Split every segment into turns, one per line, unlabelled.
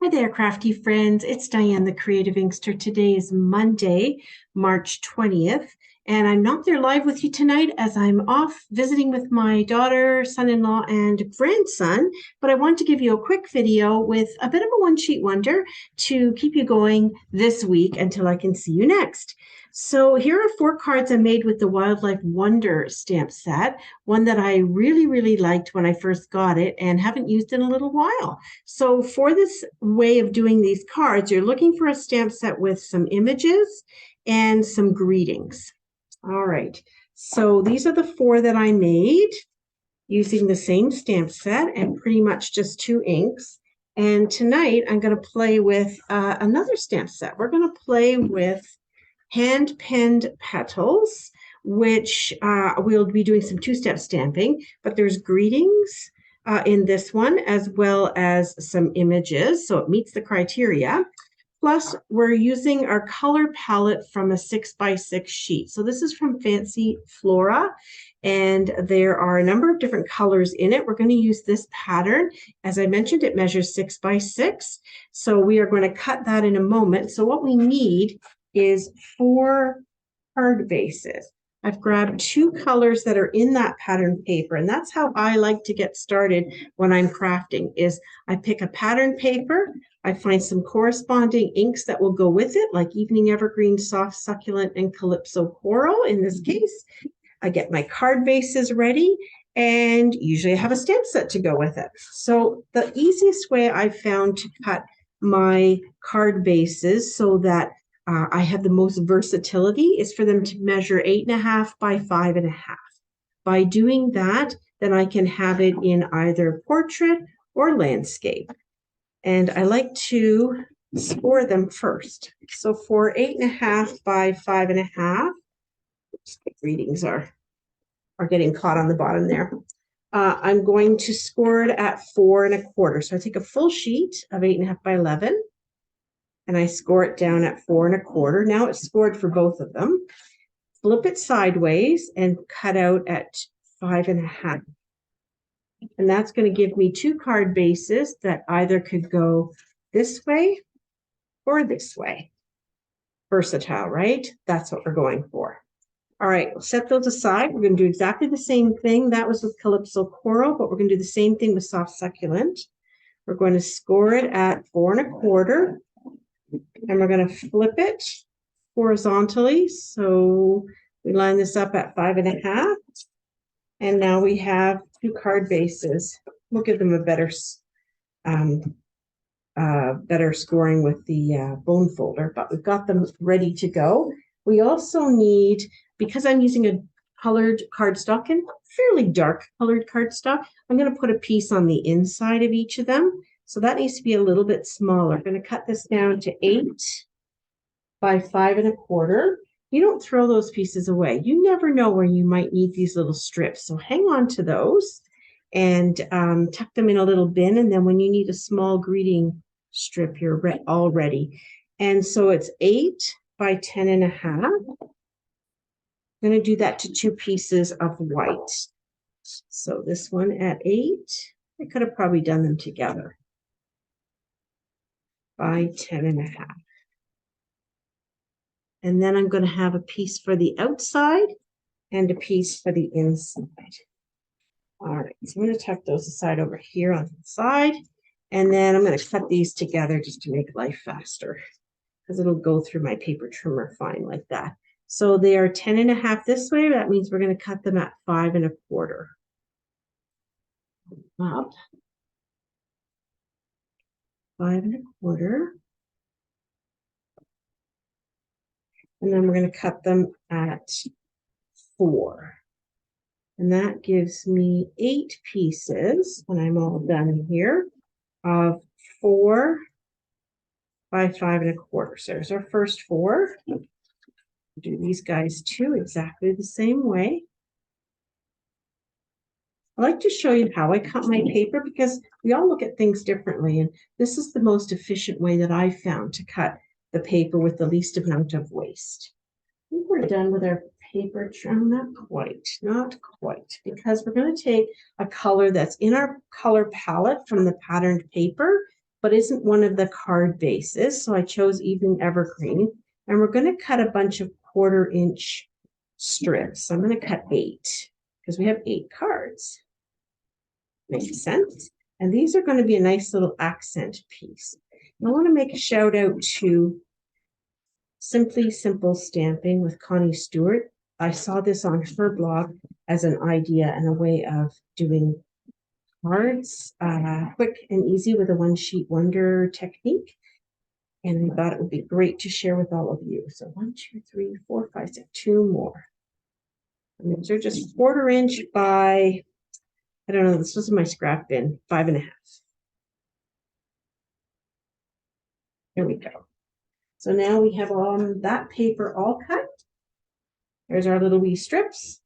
Hi there, crafty friends. It's Diane, the Creative Inkster. Today is Monday, March 20th, and I'm not there live with you tonight as I'm off visiting with my daughter, son-in-law, and grandson, but I want to give you a quick video with a bit of a one-sheet wonder to keep you going this week until I can see you next. So here are 4 cards I made with the Wildlife Wonder stamp set, one that I really liked when I first got it and haven't used in a little while. So for this way of doing these cards, you're looking for a stamp set with some images and some greetings. All right, so these are the 4 that I made using the same stamp set and pretty much just 2 inks. And tonight I'm going to play with another stamp set. We're going to play with hand-penned petals, which we'll be doing some 2-step stamping, but there's greetings in this one, as well as some images, so it meets the criteria. Plus, we're using our color palette from a 6x6 sheet. So this is from Fancy Flora, and there are a number of different colors in it. We're going to use this pattern. As I mentioned, it measures 6x6, so we are going to cut that in a moment. So what we need is 4 card bases. I've grabbed 2 colors that are in that pattern paper, and that's how I like to get started when I'm crafting, is I pick a pattern paper, I find some corresponding inks that will go with it, like Evening Evergreen, Soft Succulent, and Calypso Coral in this case. I get my card bases ready, and usually I have a stamp set to go with it. So the easiest way I've found to cut my card bases so that I have the most versatility is for them to measure 8.5 by 5.5. By doing that, then I can have it in either portrait or landscape. And I like to score them first. So for 8.5 by 5.5, oops, the readings are getting caught on the bottom there. I'm going to score it at 4.25. So I take a full sheet of 8.5 by 11. And I score it down at 4.25. Now it's scored for both of them. Flip it sideways and cut out at 5.5. And that's going to give me 2 card bases that either could go this way or this way. Versatile, right? That's what we're going for. All right, we'll set those aside. We're going to do exactly the same thing. That was with Calypso Coral, but we're going to do the same thing with Soft Succulent. We're going to score it at 4.25. And we're going to flip it horizontally. So we line this up at 5.5. And now we have 2 card bases. We'll give them a better scoring with the bone folder, but we've got them ready to go. We also need, because I'm using a colored cardstock and fairly dark colored cardstock, I'm going to put a piece on the inside of each of them. So that needs to be a little bit smaller. I'm going to cut this down to 8 by 5.25. You don't throw those pieces away. You never know where you might need these little strips. So hang on to those and tuck them in a little bin. And then when you need a small greeting strip, you're all ready. And so it's 8 by 10.5. I'm going to do that to 2 pieces of white. So this one at 8. I could have probably done them together. By 10.5. And then I'm going to have a piece for the outside and a piece for the inside. All right, so I'm going to tuck those aside over here on the side. And then I'm going to cut these together just to make life faster, because it'll go through my paper trimmer fine like that. So they are 10.5 this way. That means we're going to cut them at 5.25. Up. 5.25. And then we're going to cut them at 4. And that gives me 8 pieces when I'm all done here of 4 by 5.25. So there's our first 4. Do these guys too exactly the same way. I like to show you how I cut my paper because we all look at things differently, and this is the most efficient way that I've found to cut the paper with the least amount of waste. I think we're done with our paper trim. Not quite, because we're going to take a color that's in our color palette from the patterned paper but isn't one of the card bases. So I chose Evening Evergreen, and we're going to cut a bunch of 1/4-inch strips. So I'm going to cut 8 because we have 8 cards. Makes sense. And these are going to be a nice little accent piece. And I want to make a shout out to Simply Simple Stamping with Connie Stewart. I saw this on her blog as an idea and a way of doing cards quick and easy with a one-sheet wonder technique. And I thought it would be great to share with all of you. So 1, 2, 3, 4, 5, 6, 2 more. And these are just 1/4-inch by, I don't know, this was in my scrap bin, 5.5. There we go. So now we have that paper all cut. There's our little wee strips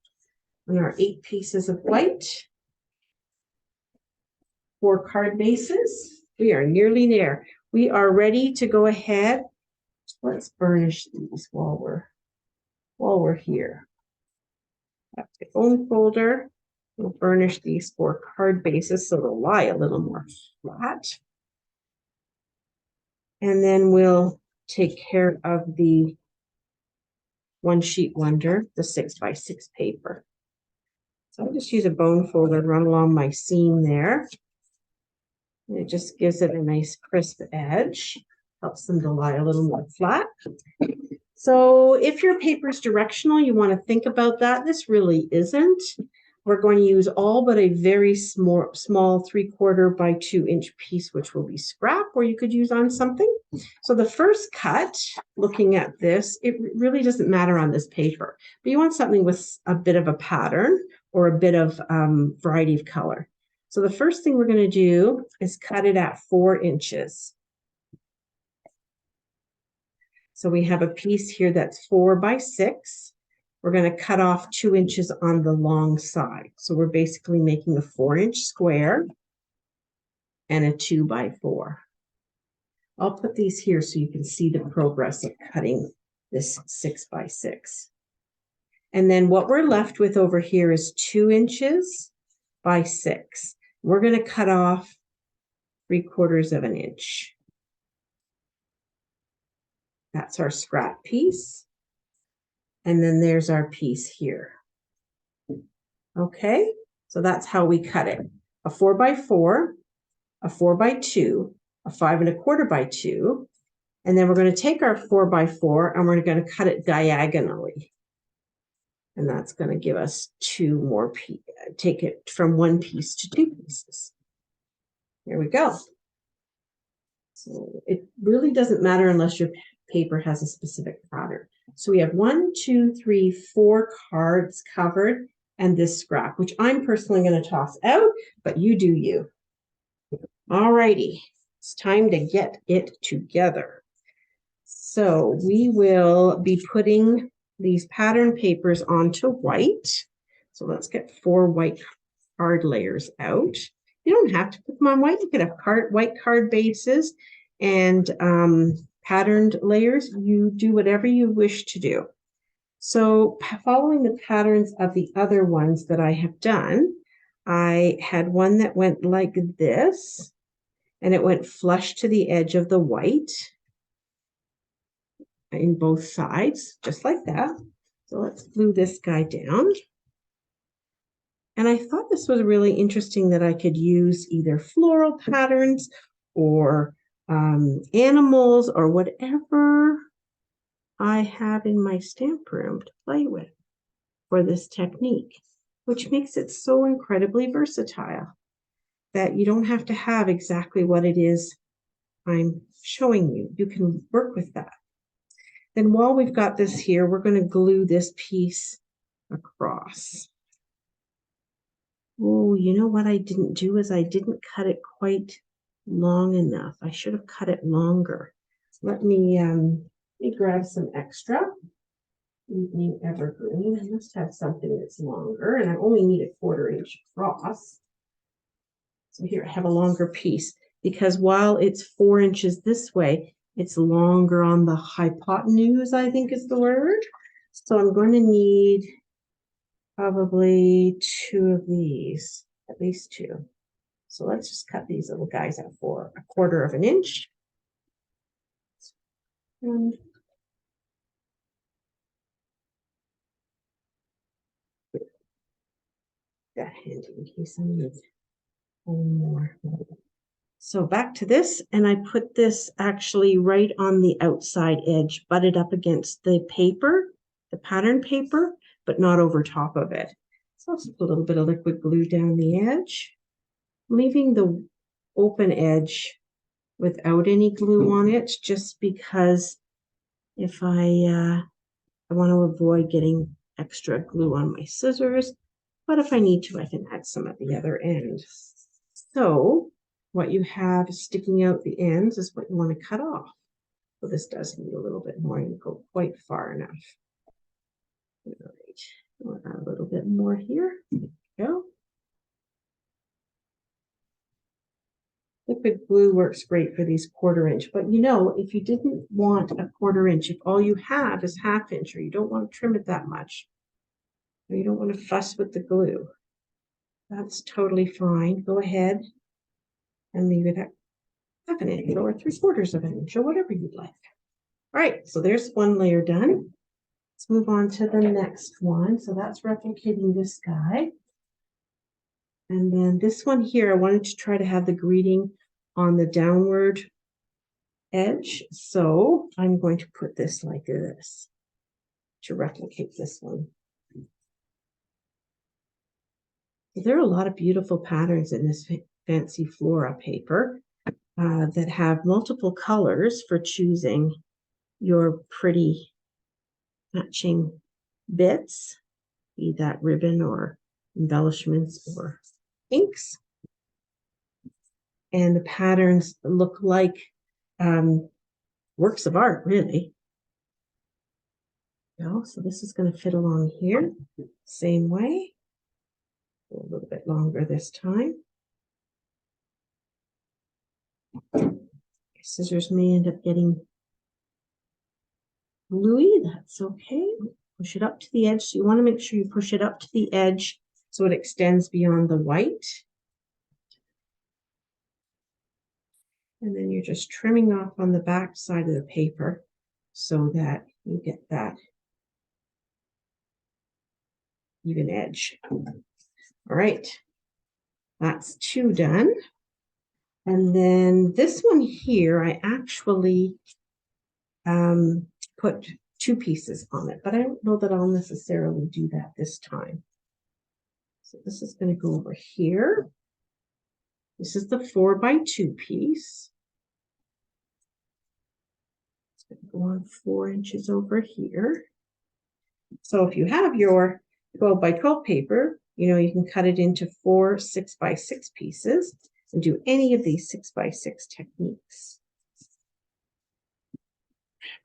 and our 8 pieces of white. 4 card bases. We are nearly there. We are ready to go ahead. Let's burnish these while we're here. That's the bone folder. We'll burnish these 4 card bases so they'll lie a little more flat. And then we'll take care of the one-sheet wonder, the 6x6 paper. So I'll just use a bone folder and run along my seam there. And it just gives it a nice crisp edge, helps them to lie a little more flat. So if your paper is directional, you want to think about that. This really isn't. We're going to use all but a very small 3/4 by 2-inch piece, which will be scrap, or you could use on something. So the first cut, looking at this, it really doesn't matter on this paper, but you want something with a bit of a pattern or a bit of variety of color. So the first thing we're going to do is cut it at 4 inches. So we have a piece here that's 4 by 6. We're going to cut off 2 inches on the long side. So we're basically making a 4-inch square and a 2 by 4. I'll put these here so you can see the progress of cutting this 6 by 6. And then what we're left with over here is 2 inches by 6. We're going to cut off 3/4 of an inch. That's our scrap piece. And then there's our piece here. Okay, so that's how we cut it. A 4 by 4, a 4 by 2, a 5 1/4 by 2, and then we're going to take our 4 by 4 and we're going to cut it diagonally. And that's going to give us 2 more pieces. Take it from 1 piece to 2 pieces. There we go. So it really doesn't matter unless your paper has a specific pattern. So we have 1, 2, 3, 4 cards covered and this scrap, which I'm personally going to toss out, but you do you. All righty, it's time to get it together. So we will be putting these pattern papers onto white. So let's get 4 white card layers out. You don't have to put them on white. You could have white card bases and patterned layers. You do whatever you wish to do. So following the patterns of the other ones that I have done, I had one that went like this, and it went flush to the edge of the white in both sides, just like that. So let's glue this guy down. And I thought this was really interesting that I could use either floral patterns or animals or whatever I have in my stamp room to play with for this technique, which makes it so incredibly versatile that you don't have to have exactly what it is I'm showing you. You can work with that. Then while we've got this here, we're going to glue this piece across. Oh, you know what I didn't do is I didn't cut it quite long enough. I should have cut it longer. Let me grab some extra Evening Evergreen. I must have something that's longer, and I only need a 1/4 inch across. So here I have a longer piece because while it's 4 inches this way, it's longer on the hypotenuse, I think is the word. So I'm going to need probably 2 of these, at least 2. So let's just cut these little guys out for 1/4 of an inch. And that handy in case I need one more. So back to this, and I put this actually right on the outside edge, butted up against the paper, the pattern paper, but not over top of it. So I'll just put a little bit of liquid glue down the edge, leaving the open edge without any glue on it, just because if I want to avoid getting extra glue on my scissors, but if I need to, I can add some at the other end. So what you have sticking out the ends is what you want to cut off. So this does need a little bit more and go quite far enough. All right, we'll add a little bit more here. There we go. Liquid glue works great for these 1/4 inch, but you know, if you didn't want a 1/4 inch, if all you have is 1/2 inch, or you don't want to trim it that much, or you don't want to fuss with the glue, that's totally fine. Go ahead and leave it at 1/2 an inch or 3/4 of an inch or whatever you'd like. All right, so there's one layer done. Let's move on to the next one. So that's replicating this guy. And then this one here, I wanted to try to have the greeting on the downward edge. So I'm going to put this like this to replicate this one. There are a lot of beautiful patterns in this fancy flora paper that have multiple colors for choosing your pretty matching bits, be that ribbon or embellishments or inks. And the patterns look like works of art, really. So this is going to fit along here, same way. A little bit longer this time. Scissors may end up getting gluey, that's okay. Push it up to the edge. So you want to make sure you push it up to the edge so it extends beyond the white. And then you're just trimming off on the back side of the paper so that you get that even edge. All right, that's 2 done. And then this one here, I actually put 2 pieces on it, but I don't know that I'll necessarily do that this time. So this is going to go over here. This is the 4x2 piece. It's going to go on 4 inches over here. So if you have your 12x12 paper, you know, you can cut it into 4 6x6 pieces and do any of these 6x6 techniques.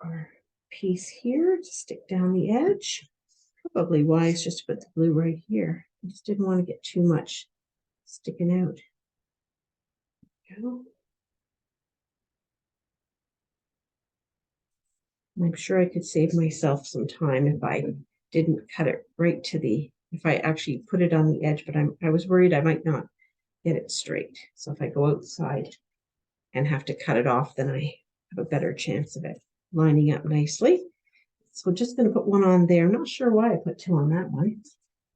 Our piece here to stick down the edge. Probably wise just to put the glue right here. I just didn't want to get too much sticking out. There we go. I'm sure I could save myself some time if I didn't cut it right to the, if I actually put it on the edge, but I was worried I might not get it straight. So if I go outside and have to cut it off, then I have a better chance of it lining up nicely. So just going to put 1 on there. I'm not sure why I put 2 on that one.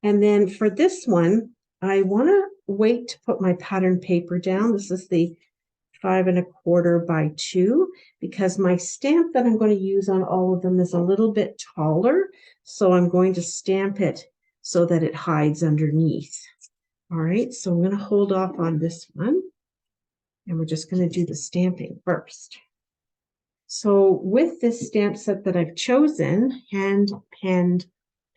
And then for this one, I want to wait to put my pattern paper down. This is the 5 1/4 by 2, because my stamp that I'm going to use on all of them is a little bit taller. So I'm going to stamp it so that it hides underneath. All right, so I'm going to hold off on this one. And we're just going to do the stamping first. So with this stamp set that I've chosen, hand-penned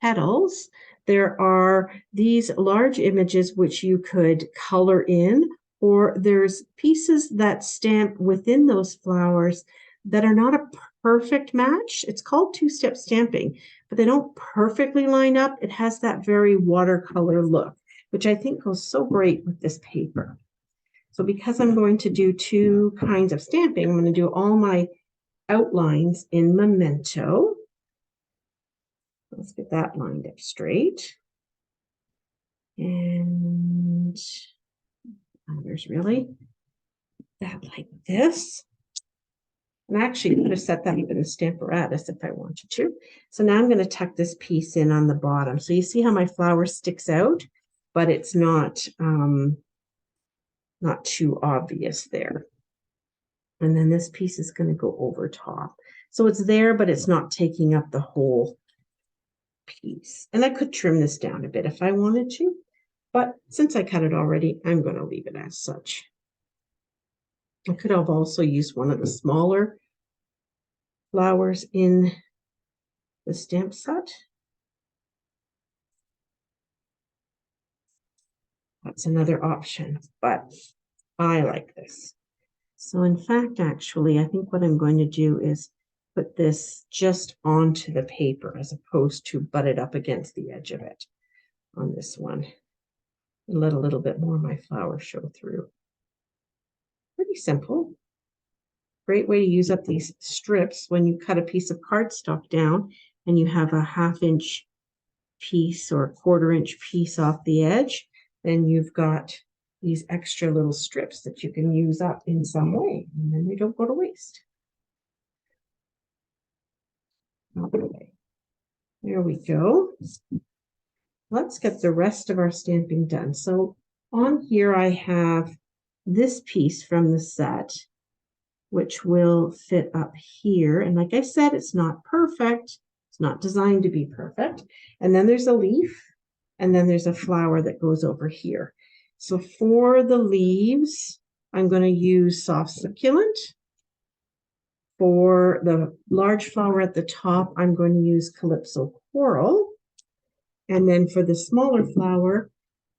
petals, there are these large images which you could color in, or there's pieces that stamp within those flowers that are not a perfect match. It's called 2-step stamping, but they don't perfectly line up. It has that very watercolor look, which I think goes so great with this paper. So because I'm going to do 2 kinds of stamping, I'm going to do all my outlines in Memento. Let's get that lined up straight. And There's really that like this. And I actually could have set that up in a Stamparatus if I wanted to. So now I'm going to tuck this piece in on the bottom. So you see how my flower sticks out, but it's not too obvious there. And then this piece is going to go over top. So it's there, but it's not taking up the whole piece. And I could trim this down a bit if I wanted to, but since I cut it already, I'm going to leave it as such. I could have also used one of the smaller flowers in the stamp set. That's another option, but I like this. So in fact, actually, I think what I'm going to do is put this just onto the paper as opposed to butt it up against the edge of it on this one. And let a little bit more of my flower show through. Pretty simple. Great way to use up these strips when you cut a piece of cardstock down and you have a 1/2 inch piece or a 1/4 inch piece off the edge, then you've got these extra little strips that you can use up in some way, and then they don't go to waste. Okay, there we go. Let's get the rest of our stamping done. So on here I have this piece from the set, which will fit up here. And like I said, it's not perfect. It's not designed to be perfect. And then there's a leaf, and then there's a flower that goes over here. So for the leaves, I'm going to use soft succulent. For the large flower at the top, I'm going to use Calypso Coral. And then for the smaller flower,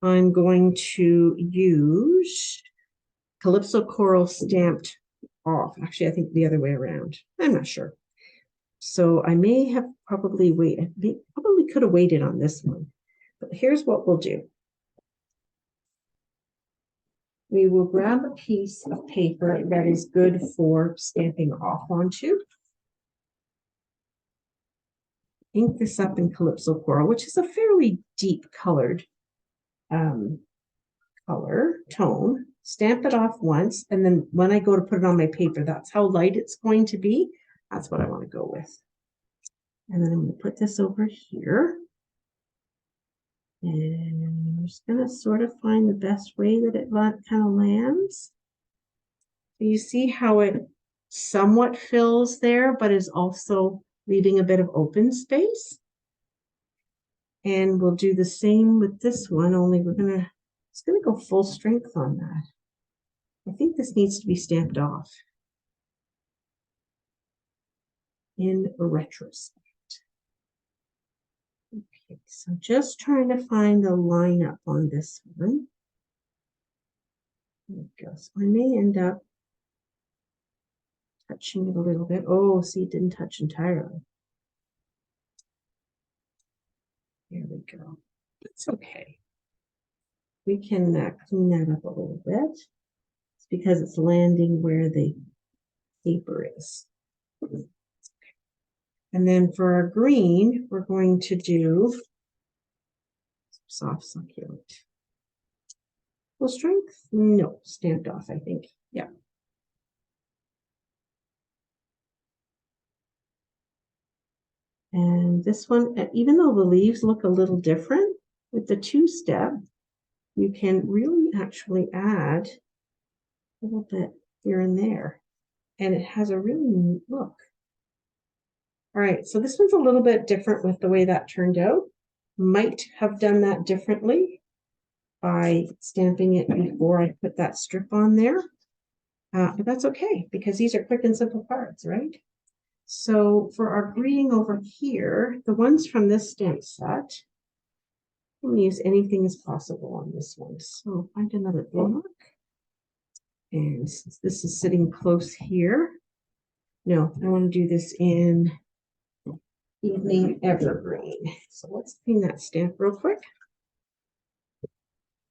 I'm going to use Calypso Coral stamped off. Actually, I think the other way around. I'm not sure. So I may have probably waited. Probably could have waited on this one. But here's what we'll do. We will grab a piece of paper that is good for stamping off onto. Ink this up in Calypso Coral, which is a fairly deep colored color tone. Stamp it off once, and then when I go to put it on my paper, that's how light it's going to be. That's what I want to go with. And then I'm going to put this over here. And I'm just going to sort of find the best way that it kind of lands. So you see how it somewhat fills there, but is also leaving a bit of open space. And we'll do the same with this one, only it's going to go full strength on that. I think this needs to be stamped off in retrospect. Okay, so just trying to find the lineup on this one. There we go. So I may end up touching it a little bit. Oh, see, it didn't touch entirely. There we go. It's okay. We can clean that up a little bit. It's because it's landing where the paper is. And then for our green, we're going to do soft succulent. Full strength? No, stamped off, I think. Yeah. And this one, even though the leaves look a little different, with the 2-step, you can really actually add a little bit here and there. And it has a really neat look. All right, so this one's a little bit different with the way that turned out. Might have done that differently by stamping it before I put that strip on there. But that's okay, because these are quick and simple parts, right? So for our green over here, the ones from this stamp set, I'm going to use anything as possible on this one. So find another block. And since this is sitting close here, no, I want to do this in Evening Evergreen. So let's clean that stamp real quick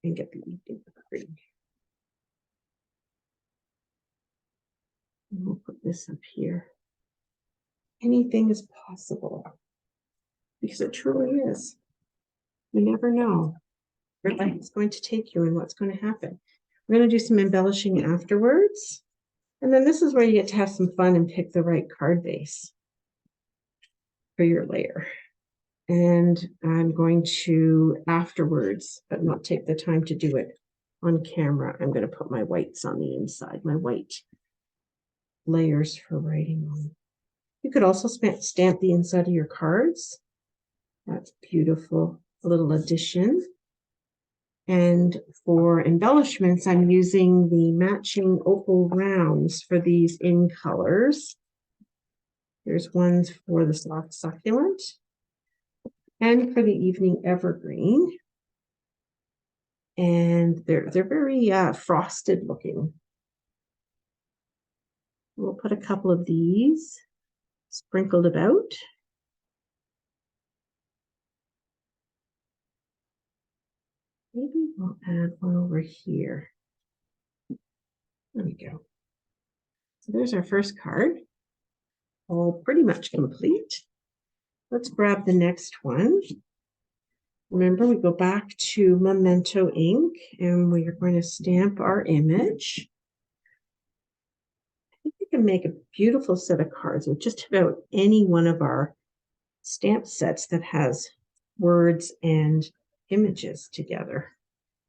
and get the Evening Evergreen. And we'll put this up here. Anything is possible, because it truly is. You never know where life is going to take you and what's going to happen. We're going to do some embellishing afterwards. And then this is where you get to have some fun and pick the right card base for your layer. And I'm going to afterwards, but not take the time to do it on camera. I'm going to put my whites on the inside, my white layers for writing on. You could also stamp the inside of your cards. That's beautiful, a little addition. And for embellishments, I'm using the matching opal rounds for these in colors. There's ones for the soft succulent and for the evening evergreen. And they're very frosted looking. We'll put a couple of these sprinkled about. Maybe we'll add one over here. There we go. So there's our first card, all pretty much complete. Let's grab the next one. Remember, we go back to Memento ink, and we are going to stamp our image. I think we can make a beautiful set of cards with just about any one of our stamp sets that has words and images together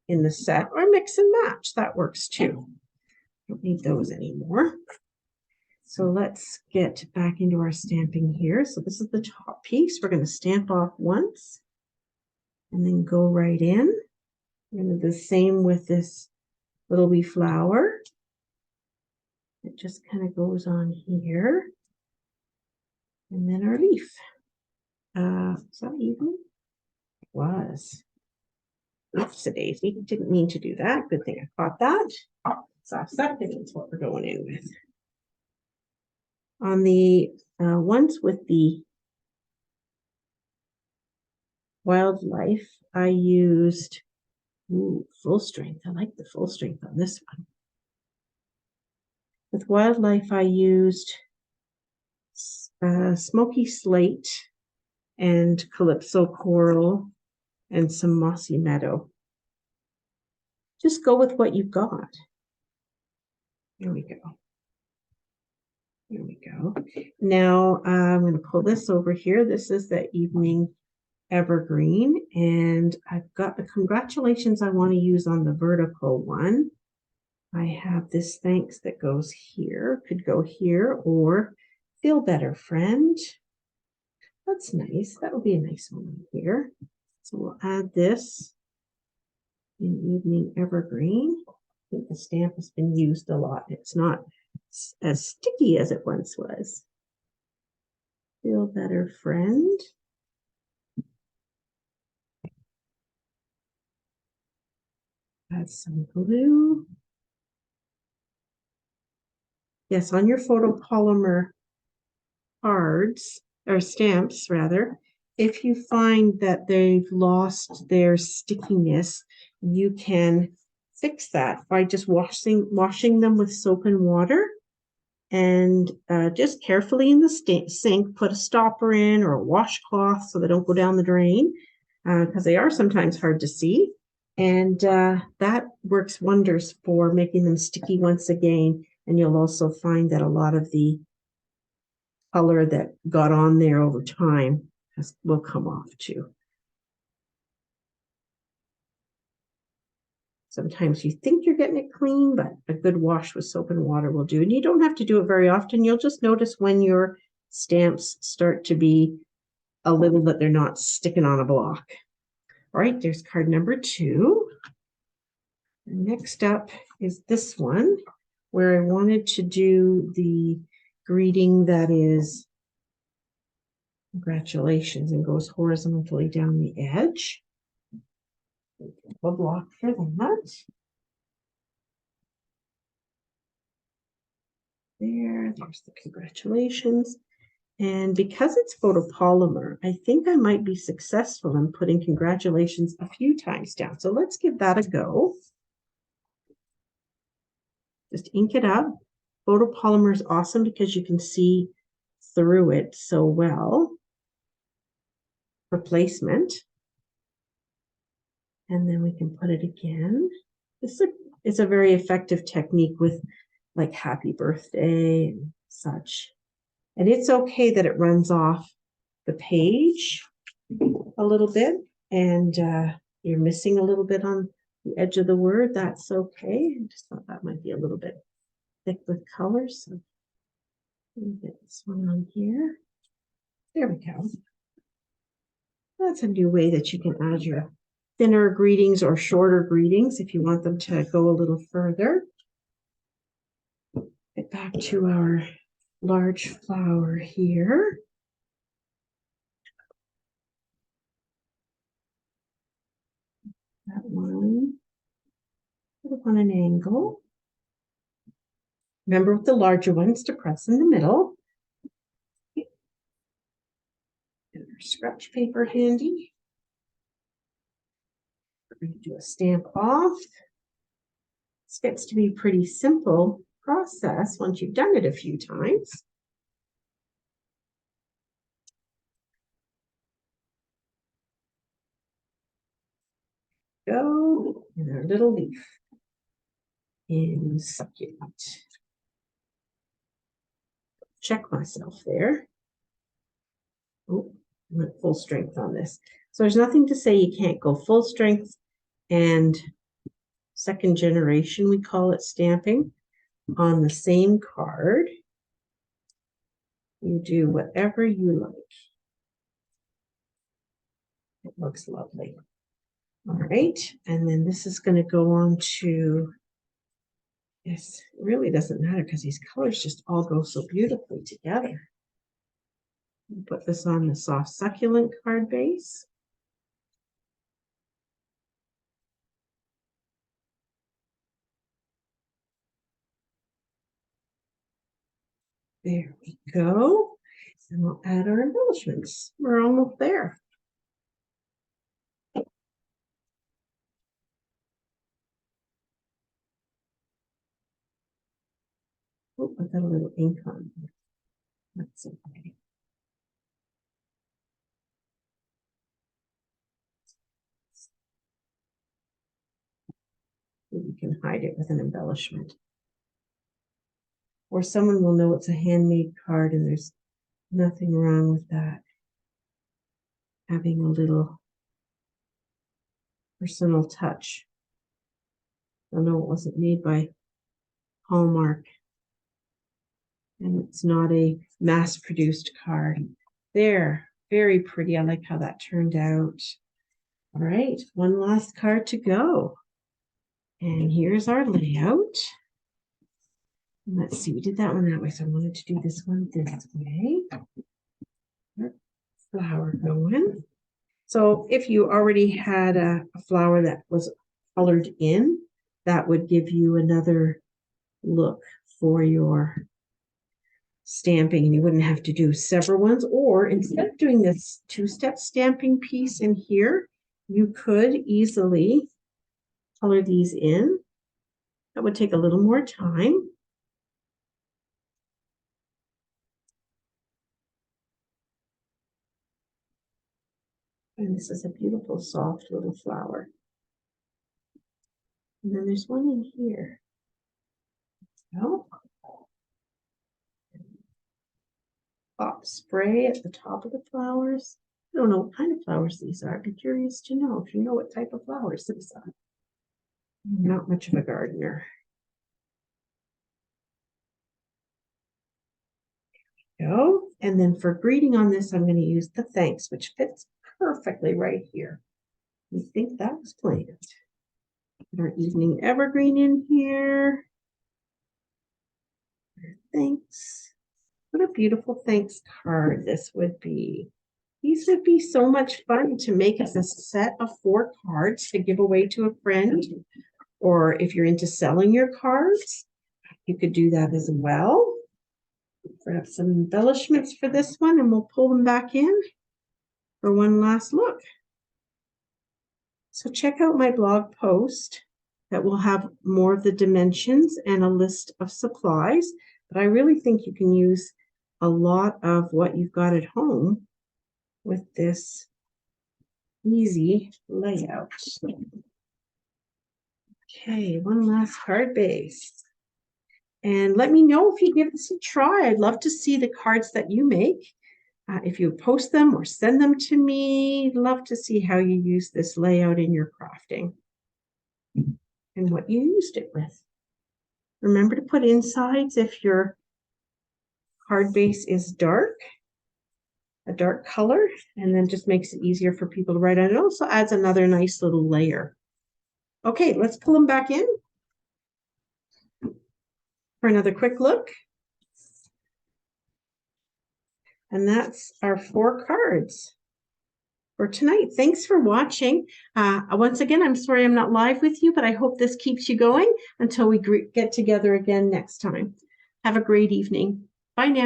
in the set, or mix and match. That works too. Don't need those anymore. So let's get back into our stamping here. So this is the top piece. We're going to stamp off once and then go right in. We're going to do the same with this little wee flower. It just kind of goes on here. And then our leaf. Is that even? It was. Oops, a daisy. Didn't mean to do that. Good thing I caught that. Soft succulent is what we're going in with. On the ones with the wildlife, I used full strength. I like the full strength on this one. With wildlife, I used smoky slate and calypso coral and some mossy meadow. Just go with what you've got. There we go. There we go. Now I'm going to pull this over here. This is the evening evergreen, and I've got the congratulations I want to use on the vertical one. I have this thanks that goes here, could go here, or feel better, friend. That's nice. That will be a nice one here. So we'll add this in evening evergreen. I think the stamp has been used a lot. It's not as sticky as it once was. Feel better, friend. Add some glue. Yes, on your photopolymer cards, or stamps rather, if you find that they've lost their stickiness, you can fix that by just washing them with soap and water, and just carefully in the sink, put a stopper in or a washcloth so they don't go down the drain, because they are sometimes hard to see. And that works wonders for making them sticky once again. And you'll also find that a lot of the color that got on there over time will come off too. Sometimes you think you're getting it clean, but a good wash with soap and water will do. And you don't have to do it very often. You'll just notice when your stamps start to be a little that they're not sticking on a block. All right, there's card number 2. Next up is this one, where I wanted to do the greeting that is congratulations and goes horizontally down the edge. A block for that. There's the congratulations. And because it's photopolymer, I think I might be successful in putting congratulations a few times down. So let's give that a go. Just ink it up. Photopolymer is awesome because you can see through it so well for placement. And then we can put it again. This is It's a very effective technique with like happy birthday and such. And it's okay that it runs off the page a little bit and you're missing a little bit on the edge of the word. That's okay. I just thought that might be a little bit thick with colors. So let me get this one on here. There we go. That's a new way that you can add your thinner greetings or shorter greetings if you want them to go a little further. Get back to our large flower here. That one, put it on an angle. Remember with the larger ones to press in the middle. And our scratch paper handy. We're going to do a stamp off. This gets to be a pretty simple process once you've done it a few times. Go in our little leaf and succulent. Check myself there. Oh, I went full strength on this. So there's nothing to say you can't go full strength and second generation, we call it, stamping on the same card. You do whatever you like. It looks lovely. All right, and then this is going to go on to, yes, it really doesn't matter because these colors just all go so beautifully together. Put this on the soft succulent card base. There we go. And we'll add our embellishments. We're almost there. Oh, I got a little ink on here. That's okay. You can hide it with an embellishment. Or someone will know it's a handmade card and there's nothing wrong with that. Having a little personal touch. They'll know it wasn't made by Hallmark. And it's not a mass-produced card. There, very pretty. I like how that turned out. All right, one last card to go. And here's our layout. Let's see, we did that one that way, so I wanted to do this one this way. Flower going. So if you already had a flower that was colored in, that would give you another look for your stamping, and you wouldn't have to do several ones. Or instead of doing this two-step stamping piece in here, you could easily color these in. That would take a little more time. And this is a beautiful, soft little flower. And then there's one in here. Oh. Pop spray at the top of the flowers. I don't know what kind of flowers these are. I'd be curious to know if you know what type of flowers these are. I'm not much of a gardener. There we go. And then for greeting on this, I'm going to use the thanks, which fits perfectly right here. I think that was planned. Put our evening evergreen in here. Thanks. What a beautiful thanks card this would be. These would be so much fun to make as a set of 4 cards to give away to a friend. Or if you're into selling your cards, you could do that as well. Grab some embellishments for this one and we'll pull them back in for one last look. So check out my blog post that will have more of the dimensions and a list of supplies. But I really think you can use a lot of what you've got at home with this easy layout. Okay, one last card base. And let me know if you give this a try. I'd love to see the cards that you make. If you post them or send them to me, love to see how you use this layout in your crafting and what you used it with. Remember to put insides if your card base is dark, a dark color, and then just makes it easier for people to write on. It also adds another nice little layer. Okay, let's pull them back in for another quick look. And that's our 4 cards for tonight. Thanks for watching. Once again, I'm sorry I'm not live with you, but I hope this keeps you going until we get together again next time. Have a great evening. Bye now.